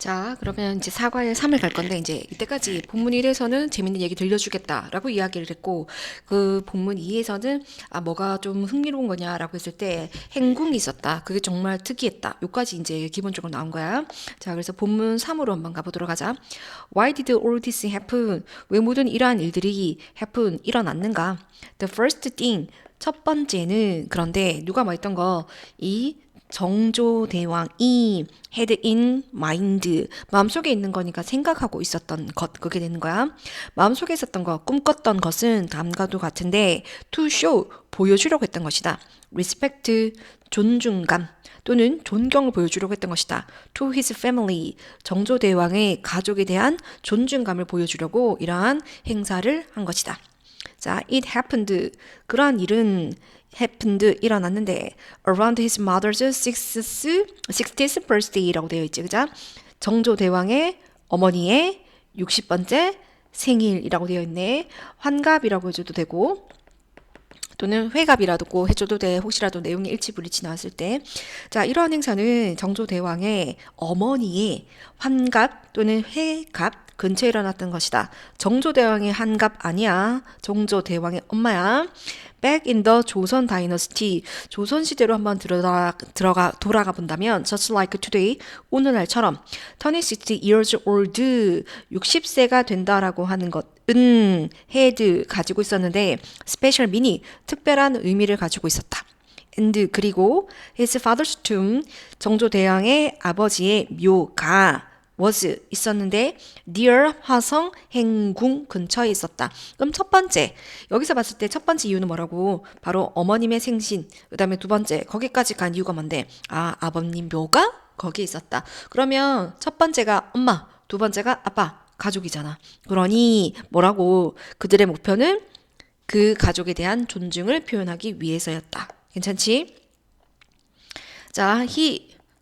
자, 그러면 이제 사과의 3을 갈 건데, 이제 이때까지 본문 1에서는 재밌는 얘기 들려주겠다라고 이야기를 했고, 그 본문 2에서는 뭐가 좀 흥미로운 거냐라고 했을 때 행궁이 있었다. 그게 정말 특이했다. 요까지 이제 기본적으로 나온 거야. 자, 그래서 본문 3으로 한번 가보도록 하자. Why did all this happen? 왜 모든 이러한 일들이 happen, 일어났는가? The first thing, 첫 번째는, 그런데 누가 뭐 했던 거, 이 정조대왕이 had in mind, 마음속에 있는 거니까 생각하고 있었던 것, 그게 되는 거야. 마음속에 있었던 것, 꿈꿨던 것은 다음과도 같은데 to show, 보여주려고 했던 것이다. respect, 존중감 또는 존경을 보여주려고 했던 것이다. to his family, 정조대왕의 가족에 대한 존중감을 보여주려고 이러한 행사를 한 것이다. 자, it happened, 그러한 일은 happened, 일어났는데 around his mother's 60th birthday라고 되어 있지, 그죠? 정조대왕의 어머니의 60번째 생일이라고 되어 있네. 환갑이라고 해줘도 되고 또는 회갑이라고 해줘도 돼. 혹시라도 내용이 일치불일치 나왔을 때. 자, 이러한 행사는 정조대왕의 어머니의 환갑 또는 회갑 근처에 일어났던 것이다. 정조대왕의 한갑 아니야. 정조대왕의 엄마야. Back in the 조선 다이너스티, 조선시대로 한번 돌아가 본다면 just like today, 오늘날처럼 26 years old, 60세가 된다라고 하는 것은 had, 가지고 있었는데 special meaning, 특별한 의미를 가지고 있었다. and, 그리고 his father's tomb, 정조대왕의 아버지의 묘가 was, 있었는데 near 화성 행궁 근처에 있었다. 그럼 첫 번째, 여기서 봤을 때 첫 번째 이유는 뭐라고? 바로 어머님의 생신, 그 다음에 두 번째 거기까지 간 이유가 뭔데? 아버님 묘가 거기에 있었다. 그러면 첫 번째가 엄마, 두 번째가 아빠, 가족이잖아. 그러니 뭐라고? 그들의 목표는 그 가족에 대한 존중을 표현하기 위해서였다. 괜찮지? 자,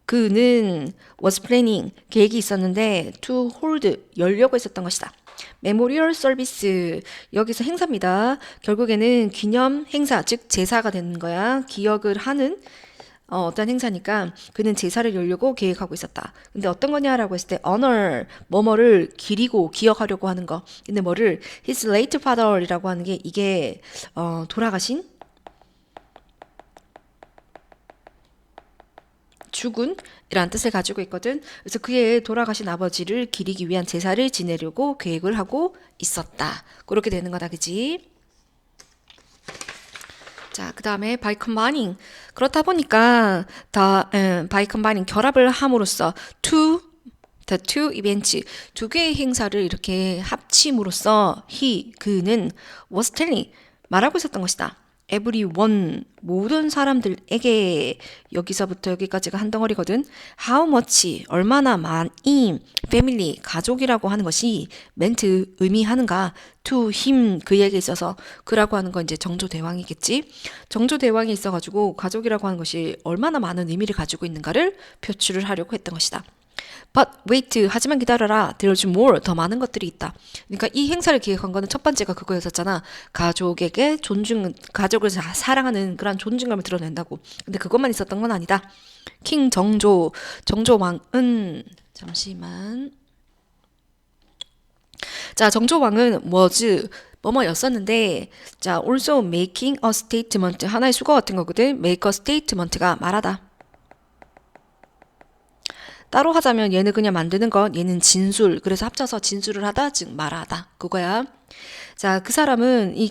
그는 was planning, 계획이 있었는데 to hold, 열려고 했었던 것이다. 메모리얼 서비스, 여기서 행사입니다. 결국에는 기념 행사, 즉 제사가 되는 거야. 기억을 하는 어떤 행사니까 그는 제사를 열려고 계획하고 있었다. 근데 어떤 거냐라고 했을 때 honor, 뭐뭐를 기리고 기억하려고 하는 거. 근데 뭐를 his late father이라고 하는 게 이게 돌아가신 죽은 이란 뜻을 가지고 있거든. 그래서 그의 돌아가신 아버지를 기리기 위한 제사를 지내려고 계획을 하고 있었다. 그렇게 되는 거다, 그지? 자, 그 다음에 by combining. 그렇다 보니까 by combining, 결합을 함으로써 the two events, 두 개의 행사를 이렇게 합침으로써 그는 was telling, 말하고 있었던 것이다. everyone, 모든 사람들에게, 여기서부터 여기까지가 한 덩어리거든. how much, 얼마나 많이, family, 가족이라고 하는 것이 meant, 의미하는가, to him, 그에게 있어서. 그라고 하는 건 이제 정조대왕이겠지. 정조대왕이 있어가지고 가족이라고 하는 것이 얼마나 많은 의미를 가지고 있는가를 표출을 하려고 했던 것이다. But wait, 하지만 기다려라. There's more, 더 많은 것들이 있다. 그러니까 이 행사를 기획한 거는 첫 번째가 그거였었잖아. 가족에게 가족을 사랑하는 그런 존중감을 드러낸다고. 근데 그것만 있었던 건 아니다. 킹 정조왕은, 잠시만. 자, 정조왕은 was, 뭐뭐였었는데, 자, also making a statement, 하나의 수거 같은 거거든. make a statement가 말하다. 따로 하자면 얘는 그냥 만드는 것, 얘는 진술. 그래서 합쳐서 진술을 하다, 즉 말하다. 그거야. 자, 그 사람은 이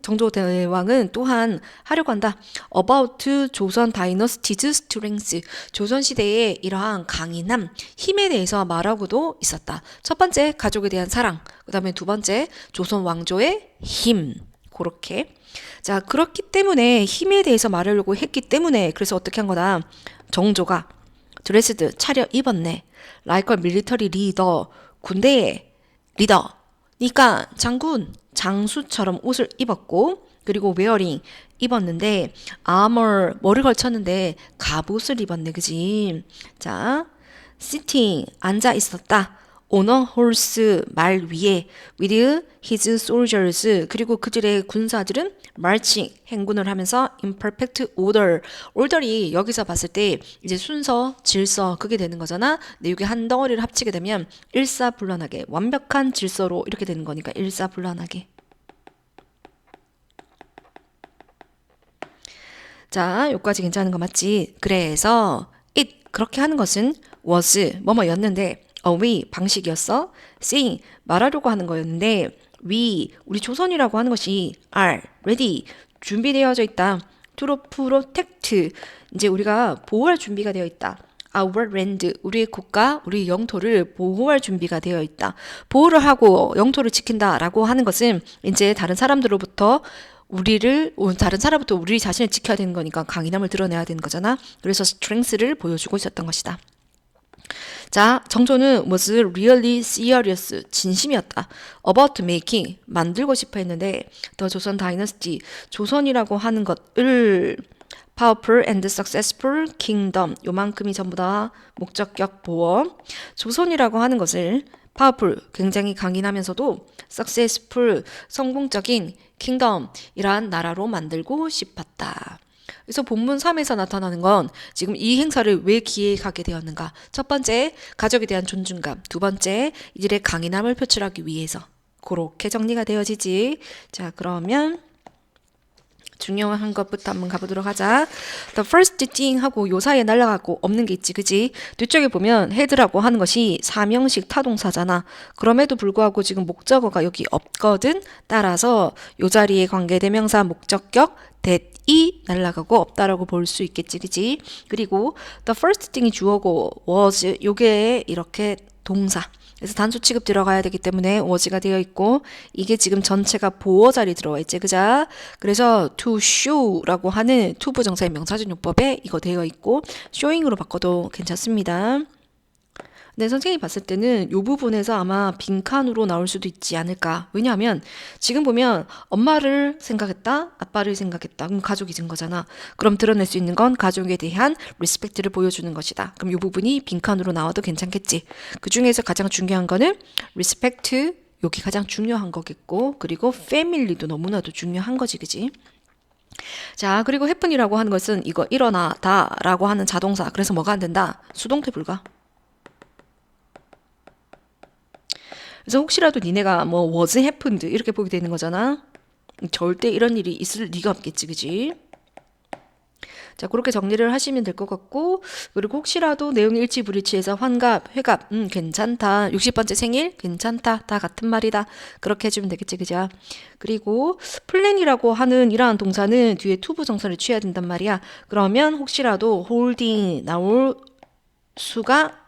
정조대왕은 또한 하려고 한다. About 조선 다이너스티즈 strength. 조선시대의 이러한 강인함, 힘에 대해서 말하고도 있었다. 첫 번째, 가족에 대한 사랑. 그 다음에 두 번째, 조선 왕조의 힘. 그렇게. 자, 그렇기 때문에 힘에 대해서 말하려고 했기 때문에 그래서 어떻게 한 거다. 정조가 드레스드, 차려 입었네. like a military leader, 군대의 리더니까 장군, 장수처럼 옷을 입었고, 그리고 wearing, 입었는데, armor, 뭐를 걸쳤는데 갑옷을 입었네, 그지? 자, sitting, 앉아 있었다. on a horse 말 위에 with his soldiers 그리고 그들의 군사들은 marching 행군을 하면서 in perfect order order이 여기서 봤을 때 이제 순서, 질서 그게 되는 거잖아. 근데 이게 한 덩어리를 합치게 되면 일사불란하게 완벽한 질서로 이렇게 되는 거니까 일사불란하게. 자, 여기까지 괜찮은 거 맞지? 그래서 it 그렇게 하는 것은 was 뭐뭐였는데 away 방식이었어. saying 말하려고 하는 거였는데 우리 조선이라고 하는 것이 are ready 준비되어져 있다. to protect 이제 우리가 보호할 준비가 되어 있다. our land 우리의 국가, 우리 영토를 보호할 준비가 되어 있다. 보호를 하고 영토를 지킨다라고 하는 것은 이제 다른 사람들로부터 다른 사람부터 우리 자신을 지켜야 되는 거니까 강인함을 드러내야 되는 거잖아. 그래서 strength를 보여주고 있었던 것이다. 자, 정조는 was really serious, 진심이었다. about making, 만들고 싶어 했는데 The 조선 다이너스티, 조선이라고 하는 것을 powerful and successful kingdom, 요만큼이 전부 다 목적격 보어. 조선이라고 하는 것을 powerful, 굉장히 강인하면서도 successful, 성공적인 kingdom, 이러한 나라로 만들고 싶었다. 그래서 본문 3에서 나타나는 건 지금 이 행사를 왜 기획하게 되었는가? 첫 번째, 가족에 대한 존중감. 두 번째, 이들의 강인함을 표출하기 위해서. 그렇게 정리가 되어지지. 자, 그러면 중요한 것부터 한번 가보도록 하자. The first thing 하고 요 사이에 날라가고 없는 게 있지, 그지? 뒤쪽에 보면 head라고 하는 것이 사명식 타동사잖아. 그럼에도 불구하고 지금 목적어가 여기 없거든. 따라서 요 자리에 관계대명사 목적격 that이 날라가고 없다라고 볼 수 있겠지, 그지? 그리고 the first thing이 주어고 was 요게 이렇게 동사. 그래서 단수 취급 들어가야 되기 때문에 was가 되어 있고 이게 지금 전체가 보어 자리 들어와 있지, 그자? 그래서 to show라고 하는 to 부정사의 명사절 용법에 이거 되어 있고 showing으로 바꿔도 괜찮습니다. 근데 선생님이 봤을 때는 이 부분에서 아마 빈칸으로 나올 수도 있지 않을까. 왜냐하면 지금 보면 엄마를 생각했다, 아빠를 생각했다. 그럼 가족이 된 거잖아. 그럼 드러낼 수 있는 건 가족에 대한 리스펙트를 보여주는 것이다. 그럼 이 부분이 빈칸으로 나와도 괜찮겠지. 그 중에서 가장 중요한 거는 리스펙트, 여기 가장 중요한 거겠고, 그리고 패밀리도 너무나도 중요한 거지, 그지? 자, 그리고 해픈이라고 하는 것은 이거 일어나다 라고 하는 자동사. 그래서 뭐가 안 된다? 수동태 불가. 그래서 혹시라도 니네가 뭐 was happened 이렇게 보게 되는 거잖아. 절대 이런 일이 있을 리가 없겠지, 그지? 자, 그렇게 정리를 하시면 될 것 같고, 그리고 혹시라도 내용이 일치불일치해서 환갑, 회갑, 괜찮다. 60번째 생일, 괜찮다. 다 같은 말이다. 그렇게 해주면 되겠지, 그죠? 그리고 플랜이라고 하는 이러한 동사는 뒤에 투부 정사를 취해야 된단 말이야. 그러면 혹시라도 holding 나올 수가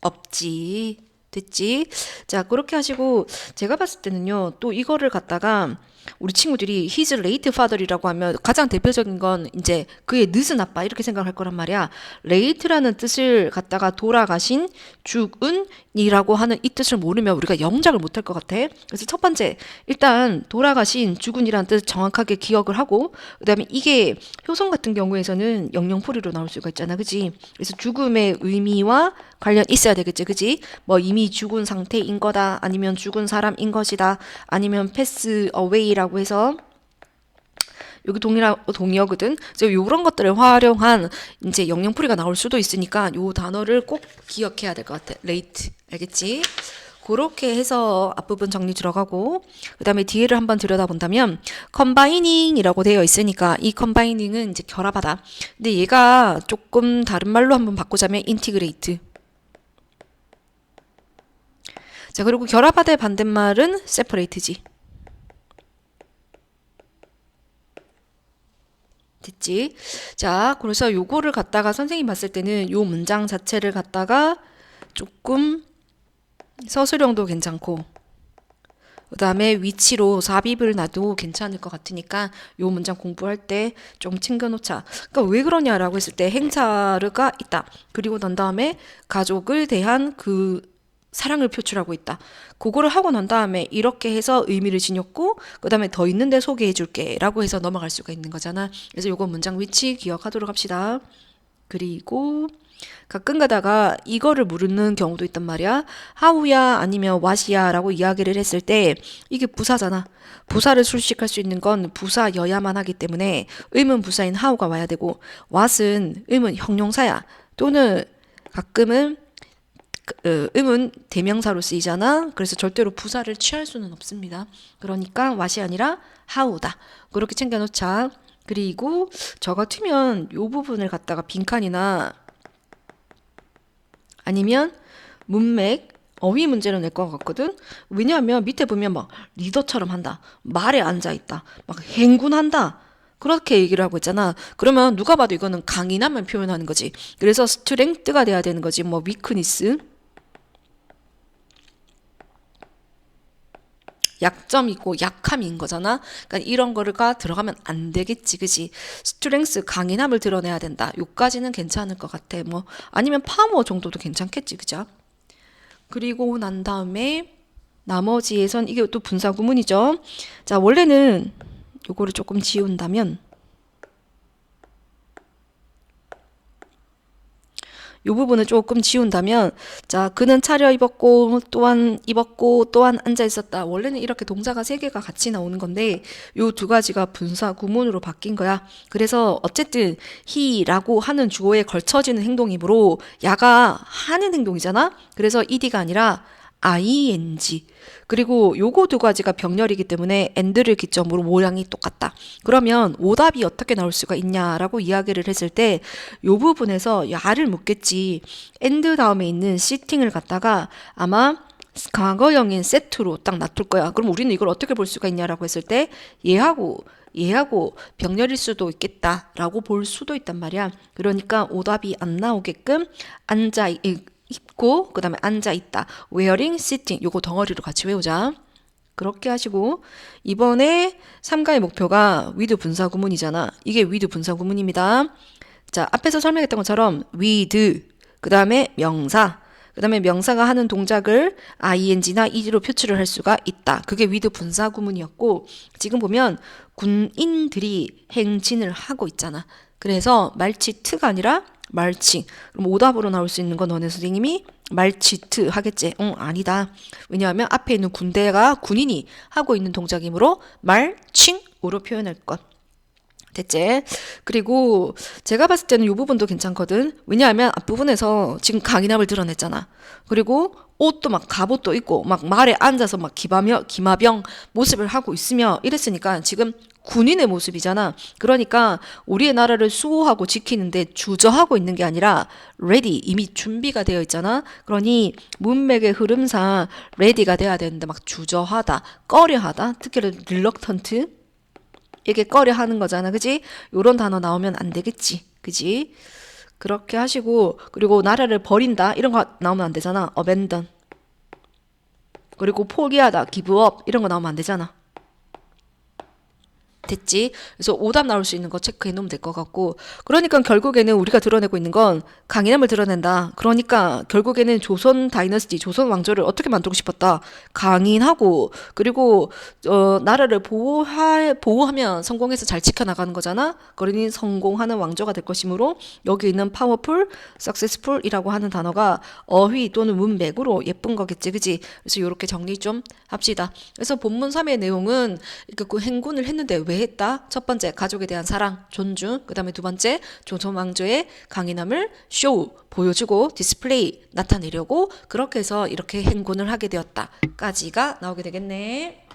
없지. 됐지? 자, 그렇게 하시고 제가 봤을 때는요. 또 이거를 갖다가 우리 친구들이 his late father이라고 하면 가장 대표적인 건 이제 그의 늦은 아빠 이렇게 생각할 거란 말이야. late라는 뜻을 갖다가 돌아가신 죽은이라고 하는 이 뜻을 모르면 우리가 영작을 못할 것 같아. 그래서 첫 번째 일단 돌아가신 죽은이라는 뜻 정확하게 기억을 하고 그다음에 이게 효성 같은 경우에서는 영영포리로 나올 수가 있잖아, 그지? 그래서 죽음의 의미와 관련 있어야 되겠지, 그지? 뭐 이미 죽은 상태인 거다, 아니면 죽은 사람인 것이다, 아니면 패스 어웨이라고 해서 여기 동의어거든. 그래서 이런 것들을 활용한 이제 영영풀이가 나올 수도 있으니까 요 단어를 꼭 기억해야 될 것 같아. late, 알겠지? 그렇게 해서 앞부분 정리 들어가고 그 다음에 뒤에를 한번 들여다본다면 컴바이닝이라고 되어 있으니까 이 컴바이닝은 이제 결합하다. 근데 얘가 조금 다른 말로 한번 바꾸자면 인티그레이트. 자, 그리고 결합하다의 반대말은 separate지. 됐지? 자, 그래서 요거를 갖다가 선생님 봤을 때는 요 문장 자체를 갖다가 조금 서술형도 괜찮고 그 다음에 위치로 삽입을 놔도 괜찮을 것 같으니까 요 문장 공부할 때 좀 챙겨놓자. 그러니까 왜 그러냐라고 했을 때 행사가 있다. 그리고 난 다음에 가족을 대한 그 사랑을 표출하고 있다. 그거를 하고 난 다음에 이렇게 해서 의미를 지녔고 그 다음에 더 있는데 소개해 줄게 라고 해서 넘어갈 수가 있는 거잖아. 그래서 요거 문장 위치 기억하도록 합시다. 그리고 가끔 가다가 이거를 물는 경우도 있단 말이야. 하우야 아니면 왓이야 라고 이야기를 했을 때 이게 부사잖아. 부사를 술식할 수 있는 건 부사여야만 하기 때문에 의문 부사인 하우가 와야 되고 왓은 의문 형용사야. 또는 가끔은 의문 대명사로 쓰이잖아. 그래서 절대로 부사를 취할 수는 없습니다. 그러니까 왓이 아니라 하우다. 그렇게 챙겨놓자. 그리고 저 같으면 이 부분을 갖다가 빈칸이나 아니면 문맥, 어휘 문제로 낼 것 같거든. 왜냐하면 밑에 보면 막 리더처럼 한다, 말에 앉아 있다, 막 행군한다, 그렇게 얘기를 하고 있잖아. 그러면 누가 봐도 이거는 강인함을 표현하는 거지. 그래서 스트렝스가 돼야 되는 거지. 뭐 위크니스, 약점이고 약함인 거잖아. 그러니까 이런 거가 들어가면 안 되겠지, 그지? 스트렝스, 강인함을 드러내야 된다. 요까지는 괜찮을 것 같아. 뭐 아니면 파머 정도도 괜찮겠지, 그죠? 그리고 난 다음에 나머지에선 이게 또 분사 구문이죠. 자, 원래는 요거를 조금 지운다면 요 부분을 조금 지운다면, 자, 그는 차려입었고 또한 입었고 또한 앉아 있었다. 원래는 이렇게 동사가 세 개가 같이 나오는 건데 요 두 가지가 분사 구문으로 바뀐 거야. 그래서 어쨌든 he라고 하는 주어에 걸쳐지는 행동이므로 야가 하는 행동이잖아. 그래서 ed가 아니라 ing. 그리고 요거 두 가지가 병렬이기 때문에 and를 기점으로 모양이 똑같다. 그러면 오답이 어떻게 나올 수가 있냐라고 이야기를 했을 때 요 부분에서 야를 묻겠지. and 다음에 있는 sitting을 갖다가 아마 과거형인 set로 딱 놔둘 거야. 그럼 우리는 이걸 어떻게 볼 수가 있냐라고 했을 때 얘하고 병렬일 수도 있겠다라고 볼 수도 있단 말이야. 그러니까 오답이 안 나오게끔 입고 그 다음에 앉아 있다. wearing, sitting 요거 덩어리로 같이 외우자. 그렇게 하시고 이번에 3가의 목표가 with 분사 구문이잖아. 이게 with 분사 구문입니다. 자, 앞에서 설명했던 것처럼 with 그 다음에 명사 그 다음에 명사가 하는 동작을 ing나 ed로 표출을 할 수가 있다. 그게 with 분사 구문이었고 지금 보면 군인들이 행진을 하고 있잖아. 그래서 말치트가 아니라 말칭. 그럼 오답으로 나올 수 있는 건 너네 선생님이 말치트 하겠지? 아니다. 왜냐하면 앞에 있는 군대가 군인이 하고 있는 동작이므로 말칭으로 표현할 것. 됐지? 그리고 제가 봤을 때는 이 부분도 괜찮거든. 왜냐하면 앞부분에서 지금 강인함을 드러냈잖아. 그리고 옷도 막 갑옷도 입고 막 말에 앉아서 막 기마병 모습을 하고 있으며 이랬으니까 지금 군인의 모습이잖아. 그러니까 우리의 나라를 수호하고 지키는데 주저하고 있는 게 아니라 ready, 이미 준비가 되어 있잖아. 그러니 문맥의 흐름상 ready가 돼야 되는데 막 주저하다, 꺼려하다, 특히 reluctant 이게 꺼려 하는 거잖아. 그지? 요런 단어 나오면 안 되겠지. 그지? 그렇게 하시고 그리고 나라를 버린다 이런 거 나오면 안 되잖아. abandon. 그리고 포기하다, give up 이런 거 나오면 안 되잖아. 됐지? 그래서 오답 나올 수 있는 거 체크해 놓으면 될 것 같고 그러니까 결국에는 우리가 드러내고 있는 건 강인함을 드러낸다. 그러니까 결국에는 조선 다이너스티, 조선 왕조를 어떻게 만들고 싶었다. 강인하고 그리고 나라를 보호하면 성공해서 잘 지켜나가는 거잖아. 그러니 성공하는 왕조가 될 것이므로 여기 있는 powerful, successful이라고 하는 단어가 어휘 또는 문맥으로 예쁜 거겠지. 그지? 그래서 이렇게 정리 좀 합시다. 그래서 본문 3의 내용은 그 행군을 했는데 왜 했다? 첫 번째, 가족에 대한 사랑, 존중. 그 다음에 두 번째, 조선 왕조의 강인함을 쇼, 보여주고 디스플레이, 나타내려고 그렇게 해서 이렇게 행군을 하게 되었다. 까지가 나오게 되겠네.